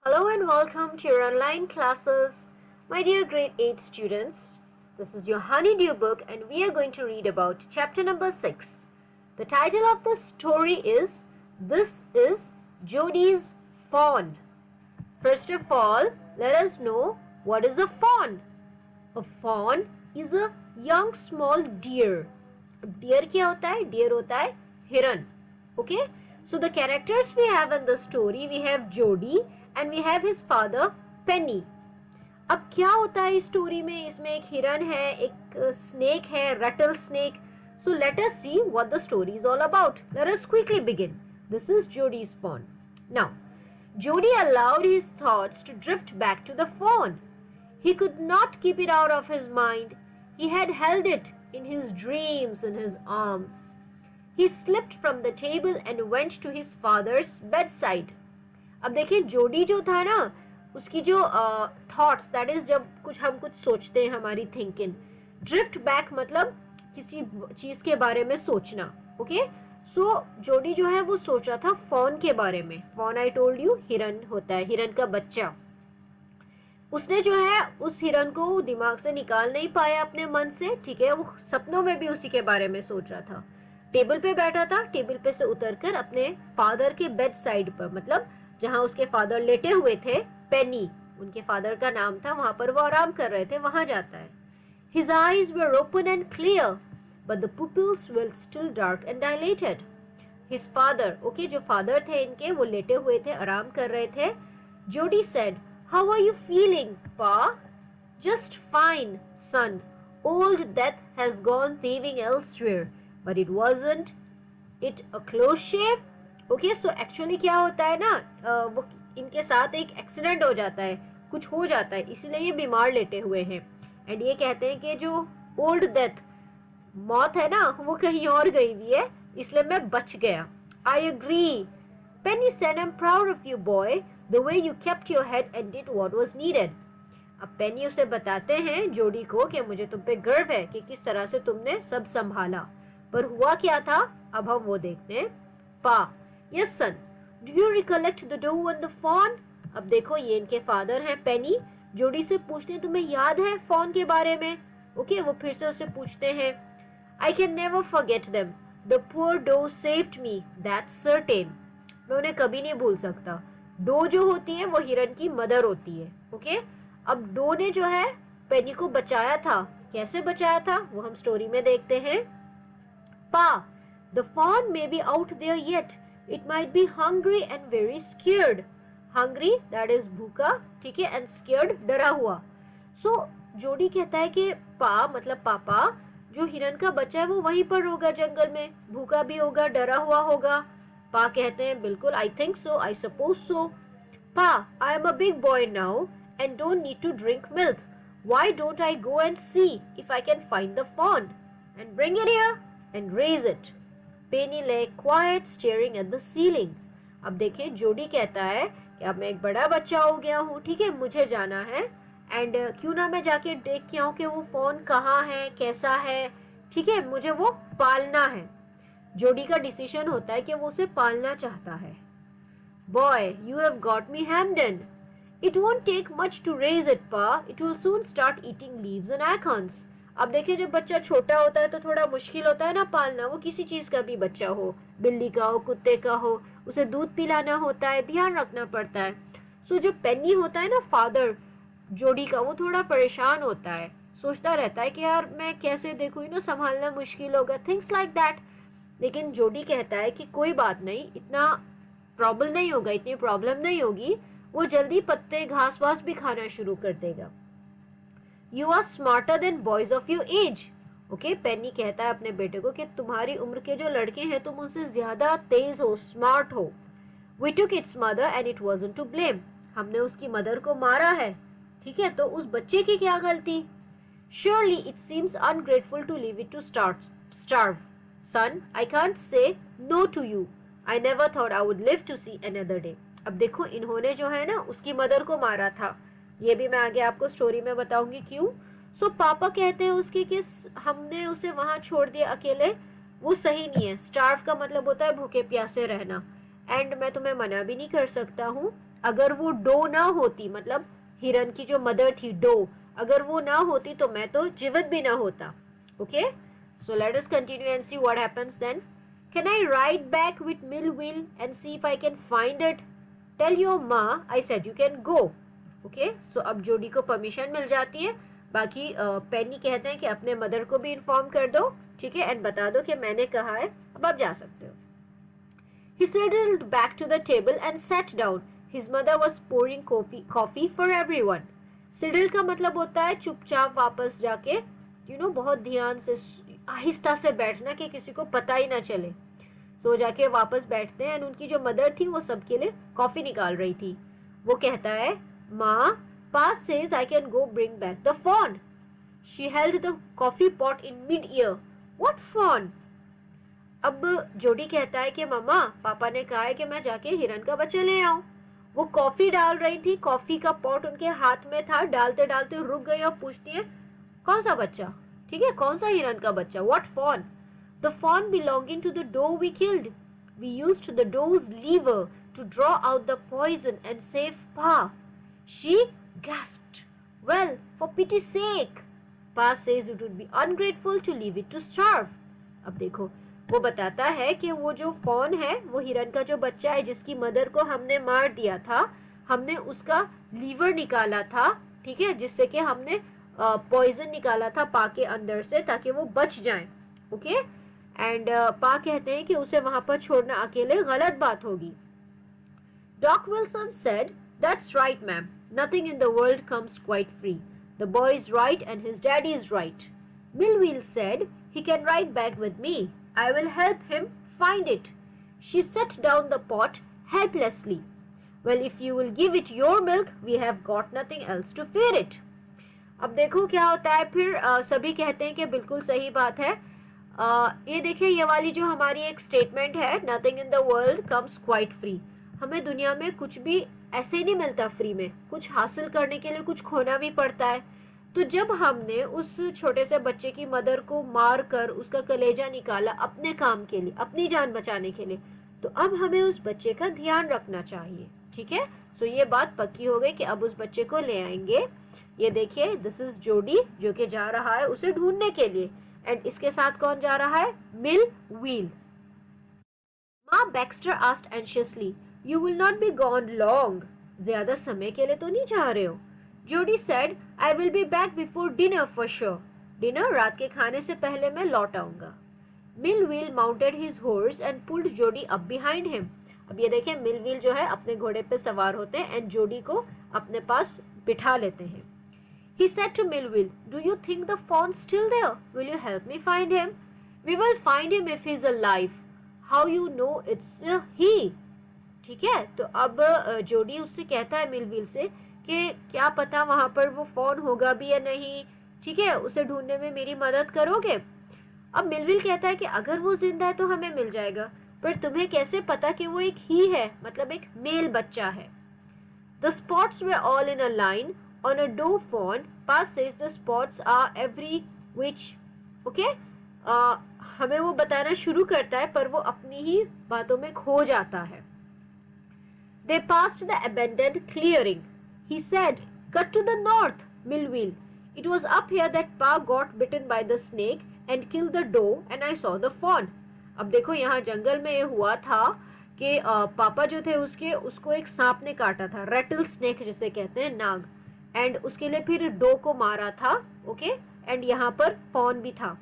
Hello and welcome to your online classes, my dear grade 8 students. This is your Honeydew book and we are going to read about chapter number 6. The title of the story is This is Jody's Fawn. First of all, let us know what is a fawn. A fawn is a young small deer. Deer क्या होता है? Deer होता है हिरन. Okay? So the characters we have in the story, we have Jody and we have his father Penny. अब क्या होता है इस स्टोरी में? इसमें एक हिरन है, एक स्नेक है, Ratle snake. So let us see what the story is all about. Let us quickly begin. This is Jody's fawn. Now, Jody allowed his thoughts to drift back to the fawn. He could not keep it out of his mind. He had held it in his dreams in his arms. He slipped from the table and went to his father's bedside. अब देखिए जोडी जो था ना, उसकी जो thoughts, that is जब हम कुछ सोचते हैं, हमारी थिंकिंग. ड्रिफ्ट बैक मतलब किसी चीज के बारे में सोचना. ओके, सो जोडी जो है वो सोच रहा था फॉन के बारे में. फॉन आई टोल्ड यू हिरन होता है, हिरन का बच्चा. उसने जो है उस हिरन को दिमाग से निकाल नहीं पाया अपने मन से. ठीक है, वो सपनों में भी उसी के बारे में सोच रहा था. टेबल पे बैठा था, टेबल पे से उतरकर अपने फादर के बेड साइड पर, मतलब जहां उसके फादर लेटे हुए थे, पेनी उनके फादर का नाम था, वहां पर वो आराम कर रहे थे, वहां जाता है. His eyes were open and clear, but the pupils were still dark and dilated. His father, okay, जो फादर थे इनके, वो लेटे हुए थे, आराम कर रहे थे. Jody said, "How are you feeling, Pa?" "Just fine, son. Old Death has gone thieving elsewhere, but it wasn't it a close shave." Okay, so actually क्या होता है ना, वो इनके साथ एक एक्सीडेंट हो जाता है, कुछ हो जाता है, इसीलिए ये बीमार लेटे हुए हैं. एंड ये कहते हैं कि जो ओल्ड डेथ, मौत है ना, वो कहीं और गई हुई है, इसलिए मैं बच गया. I agree. Penny said, "I am proud of you boy, the way you kept your head and did what was needed." अब पेनी उसे बताते हैं जोडी को कि मुझे तुम पे गर्व है कि किस तरह से तुमने सब संभाला. पर हुआ क्या था, अब हम वो देखते हैं. पा, "Yes son, do you recollect the doe and the fawn?" अब देखो ये इनके फादर हैं पेनी. जोडी से पूछते हैं तुम्हें याद है फॉन के बारे में. ओके, वो फिर से उसे पूछते हैं. "I can never forget them. The poor doe saved me, that's certain." मैं उन्हें कभी नहीं भूल सकता. डो जो होती है वो हिरन की मदर होती है. ओके, अब डो ने जो है पेनी को बचाया था. कैसे बचाया था वो हम स्टोरी में देखते हैं. पा, "The fawn may be out there yet. It might be hungry and very scared." Hungry, that is भूखा, ठीक है, and scared, डरा हुआ. So जोडी कहता है कि पा मतलब पापा, जो हिरन का बच्चा है वो वहीं पर होगा जंगल में, भूखा भी होगा, डरा हुआ होगा. पा कहते हैं बिल्कुल, I think so, I suppose so. पा, "I am a big boy now and don't need to drink milk. Why don't I go and see if I can find the fawn and bring it here and raise it?" Penney lay quiet staring at the ceiling. अब देखिए जोडी कहता है कि अब मैं एक बड़ा बच्चा हो गया हूँ, ठीक है, मुझे जाना है, एंड क्यों ना मैं जाके देख के आऊँ कि वो फोन कहाँ है, कैसा है, ठीक है, मुझे वो पालना है. जोडी का डिसीजन होता है कि वो उसे पालना चाहता है. "Boy, you have got me hemmed in. It won't take much to raise it, Pa. It will soon start eating leaves and acorns." अब देखिए जब बच्चा छोटा होता है तो थोड़ा मुश्किल होता है ना पालना, वो किसी चीज का भी बच्चा हो, बिल्ली का हो, कुत्ते का हो, उसे दूध पिलाना होता है, ध्यान रखना पड़ता है. सो जो पेनी होता है ना, फादर जोडी का, वो थोड़ा परेशान होता है, सोचता रहता है कि यार मैं कैसे देखूं, संभालना मुश्किल होगा, थिंग्स लाइक दैट. लेकिन जोडी कहता है कि कोई बात नहीं, इतना प्रॉब्लम नहीं होगा, इतनी प्रॉब्लम नहीं होगी, वो जल्दी पत्ते घास वास भी खाना शुरू कर देगा. "You are smarter than boys of your age." Okay, Penny कहता है अपने बेटे को कि तुम्हारी उम्र के जो लड़के हैं तुम उनसे ज्यादा तेज हो, स्मार्ट हो. "We took its mother and it wasn't to blame." हमने उसकी मदर को मारा है, ठीक है, तो उस बच्चे की क्या गलती. "Surely it seems ungrateful to leave it to starve. Son, I can't say no to you. I never thought I would live to see another day." अब देखो इन्होंने जो है ना उसकी मदर को मारा था, ये भी मैं आगे आपको स्टोरी में बताऊंगी क्यों. सो पापा कहते हैं उसके कि हमने उसे वहां छोड़ दिया अकेले, वो सही नहीं है. स्टार्व का मतलब होता है भूखे प्यासे रहना, एंड मैं तुम्हें मना भी नहीं कर सकता हूँ. अगर वो डो ना होती, मतलब हिरन की जो मदर थी डो, अगर वो ना होती तो मैं तो जीवित भी ना होता. Okay, so let us continue and see what happens then. Can I ride back with Millwheel and see if I can find it. Tell your माँ I said you can go. Okay, so अब Jody को permission मिल जाती है. बाकी पेनी कहते हैं कि अपने मदर को भी इन्फॉर्म कर दो, ठीक है, एंड बता दो कि मैंने कहा है, अब आप जा सकते हो. He settled back to the table and sat down. His mother was pouring coffee for everyone. Settle का मतलब होता है चुपचाप वापस जाके, बहुत ध्यान से आहिस्ता से बैठना कि किसी को पता ही ना चले. सो जाके वापस बैठते हैं. उनकी जो मदर थी वो सबके लिए कॉफी निकाल रही थी. वो कहता है, माँ, Pa says I can go bring back the fawn. She held the coffee pot in mid-ear. What fawn? अब जोडी कहता है कि मम्मा, पापा ने कहा है कि मैं जाके हिरन का बच्चा ले आऊं. वो कॉफी डाल रही थी, कॉफी का पॉट उनके हाथ में था. डालते डालते रुक गई और पूछती है, कौन सा बच्चा? ठीक है, कौन सा हिरन का बच्चा? What fawn? The fawn belonging to the doe we killed. We used the doe's liver to draw out the poison and save Pa. She gasped. Well, for pity's sake. Pa says it would be ungrateful to leave it to starve. अब देखो, वो बताता है कि वो जो fawn है, वो हिरन का जो बच्चा है जिसकी मदर को हमने मार दिया था, हमने उसका लीवर निकाला था, ठीक है, जिससे कि हमने पॉइजन निकाला था पा के अंदर से ताकि वो बच जाए. ओके, एंड पा कहते हैं कि उसे वहां पर छोड़ना अकेले गलत बात होगी. Doc Wilson said, that's right, ma'am. Nothing in the world comes quite free. The boy is right and his daddy is right. Millwheel said, he can ride back with me. I will help him find it. She set down the pot helplessly. Well, if you will give it your milk, we have got nothing else to fear it. अब देखो क्या होता है फिर. सभी कहते हैं कि बिल्कुल सही बात है. ये देखिए, ये वाली जो हमारी एक स्टेटमेंट है, nothing in the world comes quite free. हमें दुनिया में कुछ भी ऐसे नहीं मिलता फ्री में. कुछ हासिल करने के लिए कुछ खोना भी पड़ता है. तो जब हमने उस छोटे से बच्चे की मदर को मार कर उसका कलेजा निकाला अपने काम के लिए, अपनी जान बचाने के लिए, तो अब हमें उस बच्चे का ध्यान रखना चाहिए. ठीक है, सो ये बात पक्की हो गई कि अब उस बच्चे को ले आएंगे. ये देखिए, दिस इज जोडी जो कि जा रहा है उसे ढूंढने के लिए. एंड इसके साथ कौन जा रहा है? मिल व्हील. माँ Baxter asked anxiously, You will not be gone long. ज्यादा समय के लिए तो नहीं जा रहे हो? Jody said, I will be back before dinner for sure. Dinner रात के खाने से पहले मैं लौट आऊंगा. Millwheel mounted his horse and pulled Jody up behind him. अब ये देखें, Millwheel जो है अपने घोड़े पे सवार होते हैं एंड जोडी को अपने पास बिठा लेते हैं. He said to Millwheel, Do you think the fawn's still there? Will you help me find him? We will find him if he's alive. How you know it's he? ठीक है, तो अब जोडी उससे कहता है मिलविल से कि क्या पता वहां पर वो फोन होगा भी या नहीं. ठीक है, उसे ढूंढने में मेरी मदद करोगे? अब मिलविल कहता है कि अगर वो जिंदा है तो हमें मिल जाएगा, पर तुम्हें कैसे पता कि वो एक ही है, मतलब एक मेल बच्चा है. The spots were all in a line on a doe fawn. Pa says the spots are every which. Okay? हमें वो बताना शुरू करता है पर वो अपनी ही बातों में खो जाता है. They passed the abandoned clearing. He said, Cut to the north, Millwheel. It was up here that Pa got bitten by the snake and killed the doe and I saw the fawn. अब देखो, यहाँ जंगल में ये हुआ था कि पापा जो थे उसको एक सांप ने काटा था, रेटल स्नेक जिसे कहते हैं, नाग. एंड उसके लिए फिर डो को मारा था. ओके, एंड यहाँ पर फॉन भी था.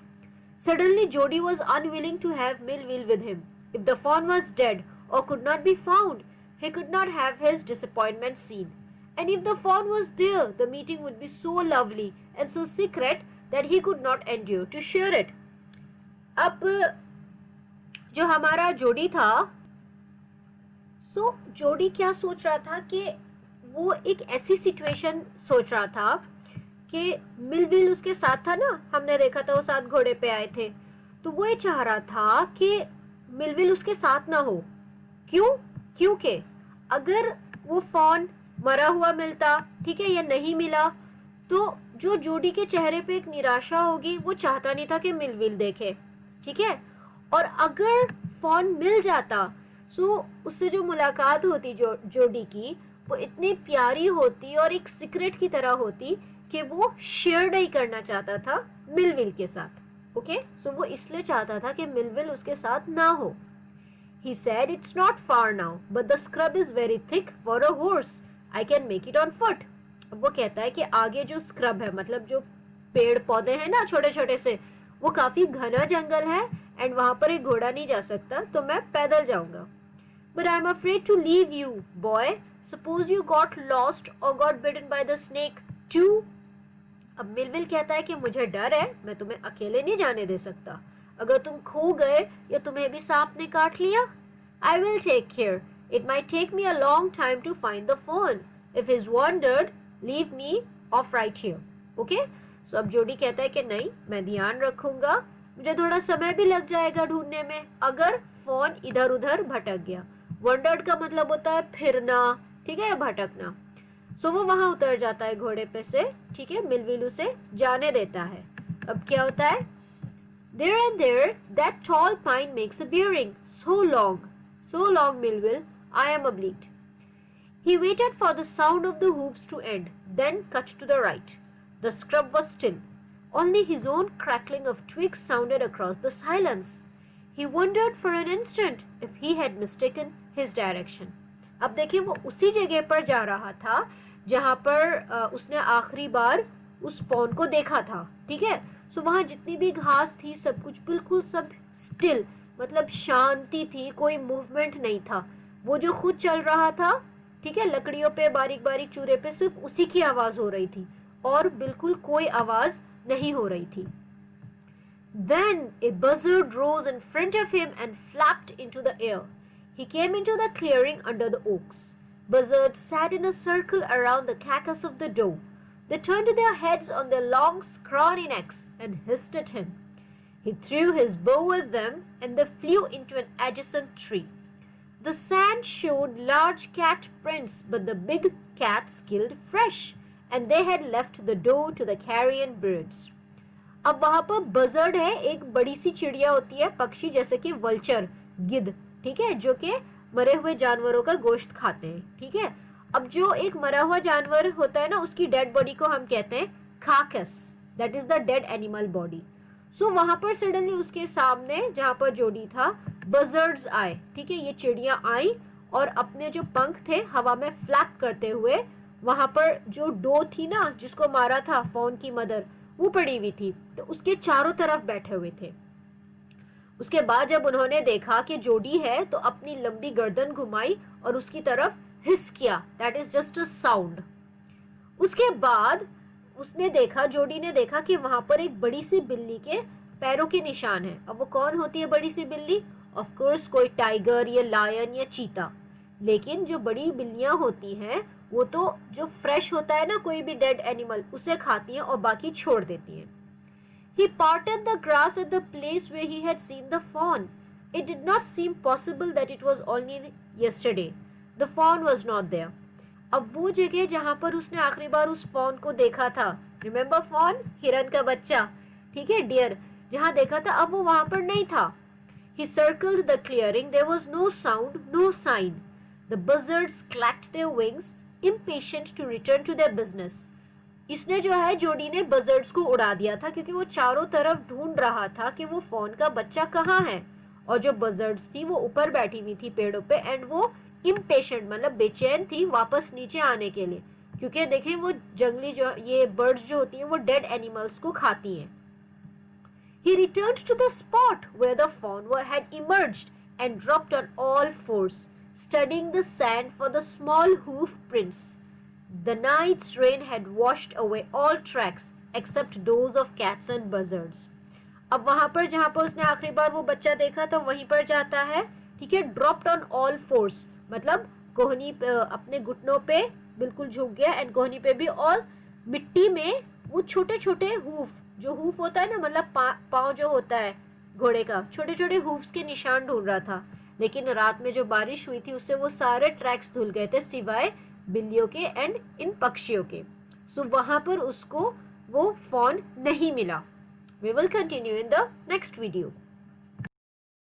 Suddenly Jody was unwilling to have Millwheel with him. If the fawn was dead or could not be found, he could not have his disappointment seen. And if the fawn was there, the meeting would be so lovely and so secret that he could not endure to share it. अब जो हमारा जोडी था, जोडी क्या सोच रहा था कि वो एक ऐसी सिचुएशन सोच रहा था कि मिलविल उसके साथ था ना, हमने देखा था वो साथ घोड़े पे आए थे, तो वो ये चाह रहा था कि मिलविल उसके साथ ना हो. क्यों? क्योंकि अगर वो फॉन मरा हुआ मिलता, ठीक है, या नहीं मिला, तो जो जोडी के चेहरे पे एक निराशा होगी. वो चाहता नहीं था कि मिलविल देखे. ठीक है, और अगर फॉन मिल जाता, सो उससे जो मुलाकात होती जोडी की, वो इतनी प्यारी होती और एक सीक्रेट की तरह होती कि वो शेयर नहीं करना चाहता था मिलविल के साथ। ओके, सो वो इसलिए चाहता था कि मिलविल उसके साथ ना हो। He said, "It's not far now, but the scrub is very thick for a horse. I can make it on foot." अब वो कहता है कि आगे जो स्क्रब है, मतलब जो पेड़ पौधे हैं ना छोटे छोटे से, वो काफी घना जंगल है एंड वहां पर एक घोड़ा नहीं जा सकता, तो मैं पैदल जाऊंगा। But I'm afraid to leave you, boy. Suppose you got lost or got bitten by the snake too. अब मिलविल कहता है कि मुझे डर है, मैं तुम्हें अकेले नहीं जाने दे सकता। अगर तुम खो गए या तुम्हें भी सांप ने काट लिया, I will take care. It might take me a long time to find the phone. If he's wandered, leave me off right here. Okay? So अब जोडी कहता है कि नहीं, मैं ध्यान रखूंगा, मुझे थोड़ा समय भी लग जाएगा ढूंढने में अगर फोन इधर उधर भटक गया। Wandered का मतलब होता है फिरना, ठीक है, या भटकना। सो वो वहां उतर जाता है घोड़े पे से, ठीक है, मिलविल उसे जाने देता है। अब क्या होता है? There and there, that tall pine makes a bearing. So long, Millville, I am obliged. He waited for the sound of the hoofs to end, then cut to the right. The scrub was still. Only his own crackling of twigs sounded across the silence. He wondered for an instant if he had mistaken his direction. अब देखिए वो उसी जगह पर जा रहा था जहां पर उसने आखिरी बार उस फोन को देखा था, ठीक है। सो वहां जितनी भी घास थी, सब कुछ बिल्कुल सब स्टिल, मतलब शांति थी, कोई मूवमेंट नहीं था। वो जो खुद चल रहा था, ठीक है, लकड़ियों पे बारीक बारीक चूरे पे सिर्फ उसी की आवाज हो रही थी और बिल्कुल कोई आवाज नहीं हो रही थी। Then a buzzard rose in front of him and flapped into the air. He came into the clearing under the oaks. Buzzards sat in a circle around the carcass of the doe. They turned their heads on their long, scrawny necks and hissed at him. He threw his bow at them, and they flew into an adjacent tree. The sand showed large cat prints, but the big cats killed fresh, and they had left the doe to the carrion birds. अब वहां पर buzzard है, एक बड़ी सी चिड़िया होती है, पक्षी जैसे कि वल्चर, गिद्ध, ठीक है, जो कि मरे हुए जानवरों का गोश्त खाते हैं, ठीक है। अब जो एक मरा हुआ जानवर होता है ना, उसकी डेड बॉडी को हम कहते हैं carcass, that is the dead animal body. So वहां पर सडनली उसके सामने जहां पर जोड़ी था, बजर्ड्स आए, ठीक है, ये चिड़िया आई और अपने जो पंख थे हवा में फ्लैप करते हुए वहां पर जो डो थी ना, जिसको मारा था फोन की मदर, वो पड़ी हुई थी, तो उसके चारों तरफ बैठे हुए थे। उसके बाद जब उन्होंने देखा कि जोड़ी है, तो अपनी लंबी गर्दन घुमाई और उसकी तरफ हिस किया, that is just a sound. उसके बाद उसने देखा, जोड़ी ने देखा कि वहां पर एक बड़ी सी बिल्ली के पैरों के निशान है। अब वो कौन होती है बड़ी सी बिल्ली? ऑफ कोर्स कोई टाइगर या लायन या चीता। लेकिन जो बड़ी बिल्लियां होती हैं वो तो जो फ्रेश होता है ना, कोई भी डेड एनिमल, उसे खाती हैं और बाकी छोड़ देती हैं। He parted the grass at the place where he had seen the fawn. It did not seem possible that it was only yesterday. The fawn was not there. अब वो जगह जहां पर उसने आखिरी बार उस फॉन को देखा था, रिमेम्बर फॉन, हिरन का बच्चा, ठीक है, डियर, जहां देखा था, अब वो वहां पर नहीं था। He circled the clearing. There was no sound, no sign. The buzzards clacked their wings, impatient to return to their business. इसने जो है जोड़ी ने बजर्ड्स को उड़ा दिया था, क्योंकि वो चारों तरफ ढूंढ रहा था कि वो फोन का बच्चा कहाँ है। और जो बजर्ड्स थी वो ऊपर बैठी हुई थी पेड़ों पे, एंड वो इम्पेशेंट, मतलब बेचैन थी वापस नीचे आने के लिए, क्योंकि देखें वो जंगली जो ये बर्ड्स जो होती हैं वो डेड एनिमल्स को खाती हैं। He returned to the spot where the fawn had emerged and dropped on all fours, studying the sand for the small hoof prints. The night's rain had washed away all tracks except those of cats and buzzards. अब वहां पर जहां पर उसने आखिरी बार वो बच्चा देखा था वहीं पर जाता है, ठीक है, dropped on all fours, मतलब कोहनी पे, अपने घुटनों पे बिल्कुल झुक गया, एंड कोहनी पे भी, और मिट्टी में वो छोटे छोटे हूफ, जो हूफ होता है ना, मतलब पाँव जो होता है घोड़े का, छोटे छोटे हूफ्स के निशान ढूंढ रहा था। लेकिन रात में जो बारिश हुई थी उससे वो सारे ट्रैक्स धुल गए थे, सिवाय बिल्लियों के एंड इन पक्षियों के। सो वहां पर उसको वो फॉन नहीं मिला। We will continue in the next video.